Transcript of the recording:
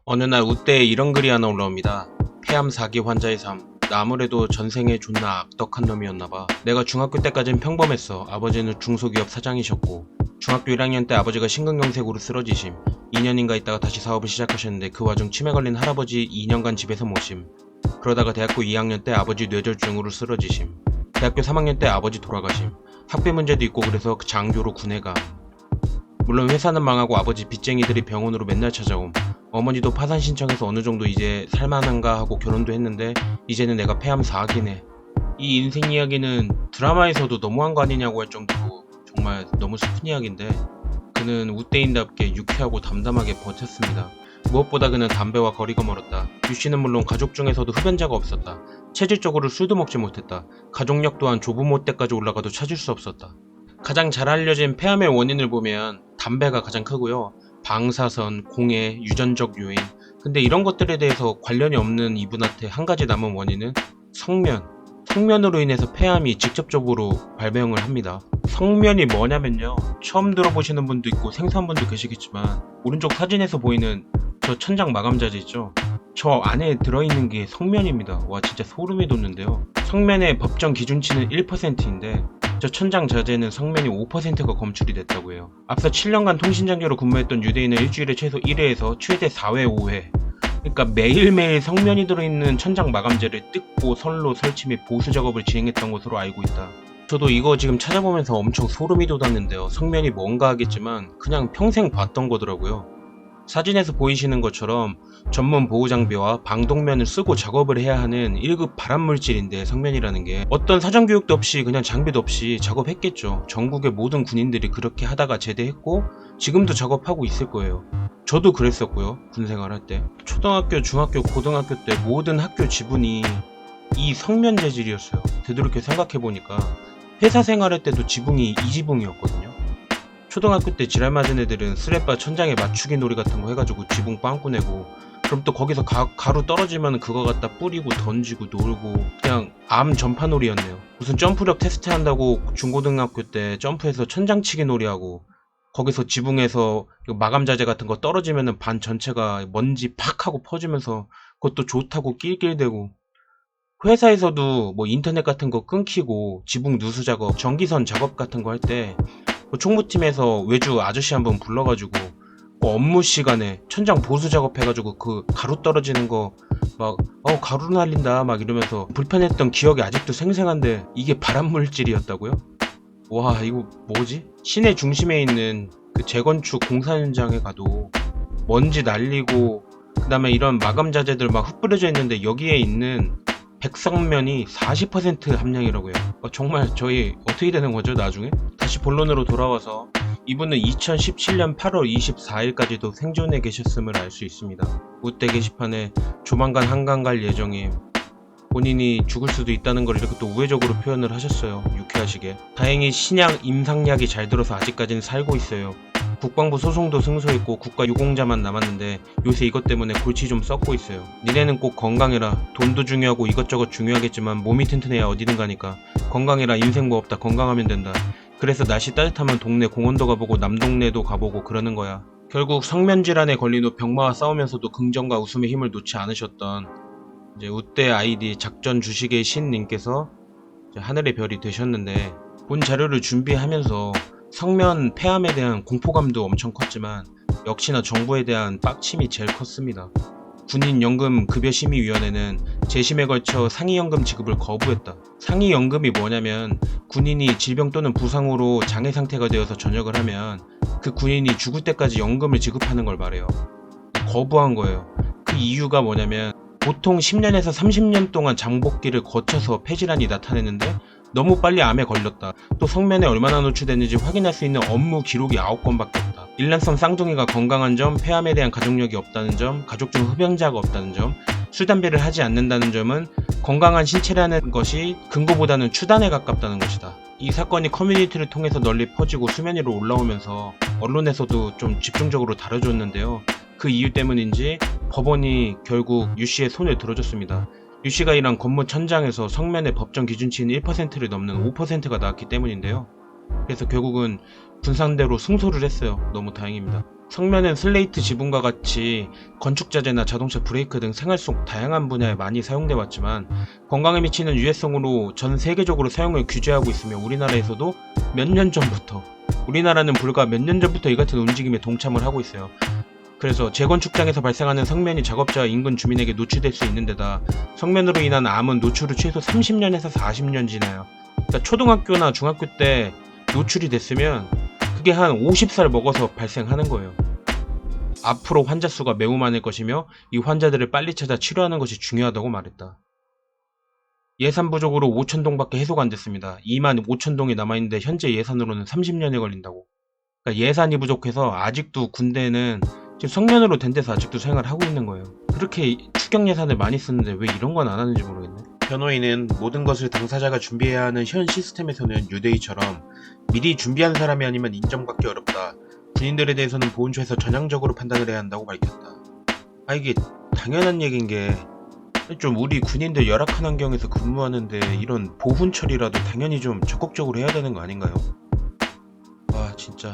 어느 날 우대에 이런 글이 하나 올라옵니다. 폐암 4기 환자의 삶. 나 아무래도 전생에 존나 악덕한 놈이었나봐. 내가 중학교 때까진 평범했어. 아버지는 중소기업 사장이셨고 중학교 1학년 때 아버지가 심근경색으로 쓰러지심. 2년인가 있다가 다시 사업을 시작하셨는데 그 와중 치매 걸린 할아버지 2년간 집에서 모심. 그러다가 대학교 2학년 때 아버지 뇌졸중으로 쓰러지심. 대학교 3학년 때 아버지 돌아가심. 학비 문제도 있고 그래서 장교로 군에 가. 물론 회사는 망하고 아버지 빚쟁이들이 병원으로 맨날 찾아옴. 어머니도 파산 신청해서 어느정도 이제 살만한가 하고 결혼도 했는데 이제는 내가 폐암 4기네. 이 인생 이야기는 드라마에서도 너무한 거 아니냐고 할 정도로 정말 너무 슬픈 이야기인데 그는 우대인답게 유쾌하고 담담하게 버텼습니다. 무엇보다 그는 담배와 거리가 멀었다. 유씨는 물론 가족 중에서도 흡연자가 없었다. 체질적으로 술도 먹지 못했다. 가족력 또한 조부모 때까지 올라가도 찾을 수 없었다. 가장 잘 알려진 폐암의 원인을 보면 담배가 가장 크고요. 방사선, 공해, 유전적 요인. 근데 이런 것들에 대해서 관련이 없는 이분한테 한 가지 남은 원인은 성면. 성면으로 인해서 폐암이 직접적으로 발병을 합니다. 성면이 뭐냐면요. 처음 들어보시는 분도 있고 생소한 분도 계시겠지만 오른쪽 사진에서 보이는 저 천장 마감자재 있죠? 저 안에 들어있는 게 성면입니다. 와 진짜 소름이 돋는데요. 성면의 법정 기준치는 1%인데 저 천장 자재는 성면이 5%가 검출이 됐다고 해요. 앞서 7년간 통신장교로 근무했던 유대인은 일주일에 최소 1회에서 최대 4회, 5회 그러니까 매일매일 성면이 들어있는 천장 마감재를 뜯고 선로 설치 및 보수 작업을 진행했던 것으로 알고 있다. 저도 이거 지금 찾아보면서 엄청 소름이 돋았는데요. 성면이 뭔가 하겠지만 그냥 평생 봤던 거더라고요. 사진에서 보이시는 것처럼 전문 보호 장비와 방독면을 쓰고 작업을 해야 하는 1급 발암물질인데 성면이라는 게 어떤 사전교육도 없이 그냥 장비도 없이 작업했겠죠. 전국의 모든 군인들이 그렇게 하다가 제대했고 지금도 작업하고 있을 거예요. 저도 그랬었고요. 군생활할 때 초등학교, 중학교, 고등학교 때 모든 학교 지분이 이 성면 재질이었어요. 되도록여 생각해보니까 회사 생활할 때도 지붕이 이 지붕이었거든요. 초등학교 때 지랄 맞은 애들은 스레빠 천장에 맞추기 놀이 같은 거 해가지고 지붕 빵꾸 내고 그럼 또 거기서 가루 떨어지면 그거 갖다 뿌리고 던지고 놀고 그냥 암 전파놀이였네요. 무슨 점프력 테스트 한다고 중고등학교 때 점프해서 천장치기 놀이하고 거기서 지붕에서 마감 자재 같은 거 떨어지면은 반 전체가 먼지 팍 하고 퍼지면서 그것도 좋다고 낄낄대고 회사에서도 뭐 인터넷 같은 거 끊기고 지붕 누수 작업, 전기선 작업 같은 거 할 때 총무팀에서 외주 아저씨 한번 불러가지고 업무 시간에 천장 보수 작업해가지고 그 가루 떨어지는 거 막 가루 날린다 막 이러면서 불편했던 기억이 아직도 생생한데 이게 발암물질이었다고요? 와 이거 뭐지? 시내 중심에 있는 그 재건축 공사 현장에 가도 먼지 날리고 그 다음에 이런 마감 자재들 막 흩뿌려져 있는데 여기에 있는 백성면이 40% 함량이라고 해요. 정말 저희 어떻게 되는 거죠 나중에? 다시 본론으로 돌아와서 이분은 2017년 8월 24일까지도 생존해 계셨음을 알 수 있습니다. 우대 게시판에 조만간 한강 갈 예정임. 본인이 죽을 수도 있다는 걸 이렇게 또 우회적으로 표현을 하셨어요. 유쾌하시게. 다행히 신약 임상약이 잘 들어서 아직까지는 살고 있어요. 국방부 소송도 승소했고 국가유공자만 남았는데 요새 이것 때문에 골치 좀 썩고 있어요. 니네는 꼭 건강해라. 돈도 중요하고 이것저것 중요하겠지만 몸이 튼튼해야 어디든 가니까 건강해라. 인생 뭐 없다. 건강하면 된다. 그래서 날씨 따뜻하면 동네 공원도 가보고 남동네도 가보고 그러는 거야. 결국 성면질환에 걸린 후 병마와 싸우면서도 긍정과 웃음의 힘을 놓지 않으셨던 이제 우대 아이디 작전 주식의 신님께서 하늘의 별이 되셨는데 본 자료를 준비하면서 성면 폐암에 대한 공포감도 엄청 컸지만 역시나 정부에 대한 빡침이 제일 컸습니다. 군인연금급여심의위원회는 재심에 걸쳐 상위연금 지급을 거부했다. 상위연금이 뭐냐면 군인이 질병 또는 부상으로 장애 상태가 되어서 전역을 하면 그 군인이 죽을 때까지 연금을 지급하는 걸 말해요. 거부한 거예요. 그 이유가 뭐냐면 보통 10년에서 30년 동안 장복기를 거쳐서 폐질환이 나타내는데 너무 빨리 암에 걸렸다. 또 성면에 얼마나 노출됐는지 확인할 수 있는 업무 기록이 9건밖에 없다. 일란성 쌍둥이가 건강한 점, 폐암에 대한 가족력이 없다는 점, 가족 중 흡연자가 없다는 점, 술, 담배를 하지 않는다는 점은 건강한 신체라는 것이 근거보다는 추단에 가깝다는 것이다. 이 사건이 커뮤니티를 통해서 널리 퍼지고 수면 위로 올라오면서 언론에서도 좀 집중적으로 다뤄줬는데요. 그 이유 때문인지 법원이 결국 유씨의 손을 들어줬습니다. 유씨가 일한 건물 천장에서 성면의 법정 기준치인 1%를 넘는 5%가 나왔기 때문인데요. 그래서 결국은 분산대로 승소를 했어요. 너무 다행입니다. 성면은 슬레이트 지붕과 같이 건축자재나 자동차 브레이크 등 생활 속 다양한 분야에 많이 사용돼 왔지만 건강에 미치는 유해성으로 전 세계적으로 사용을 규제하고 있으며 우리나라에서도 몇 년 전부터 우리나라는 불과 몇 년 전부터 이 같은 움직임에 동참을 하고 있어요. 그래서 재건축장에서 발생하는 성면이 작업자와 인근 주민에게 노출될 수 있는 데다 성면으로 인한 암은 노출을 최소 30년에서 40년 지나요. 그러니까 초등학교나 중학교 때 노출이 됐으면 그게 한 50살 먹어서 발생하는 거예요. 앞으로 환자 수가 매우 많을 것이며 이 환자들을 빨리 찾아 치료하는 것이 중요하다고 말했다. 예산 부족으로 5,000동밖에 해소가 안 됐습니다. 25,000동이 남아있는데 현재 예산으로는 30년이 걸린다고. 그러니까 예산이 부족해서 아직도 군대는 지금 성면으로 된 데서 아직도 생활을 하고 있는 거예요. 그렇게 추경 예산을 많이 쓰는데 왜 이런 건 안 하는지 모르겠네. 변호인은 모든 것을 당사자가 준비해야 하는 현 시스템에서는 유대인처럼 미리 준비한 사람이 아니면 인정받기 어렵다. 군인들에 대해서는 보훈처에서 전향적으로 판단을 해야 한다고 밝혔다. 이게 당연한 얘기인 게 좀 우리 군인들 열악한 환경에서 근무하는데 이런 보훈 처리라도 당연히 좀 적극적으로 해야 되는 거 아닌가요? 와 진짜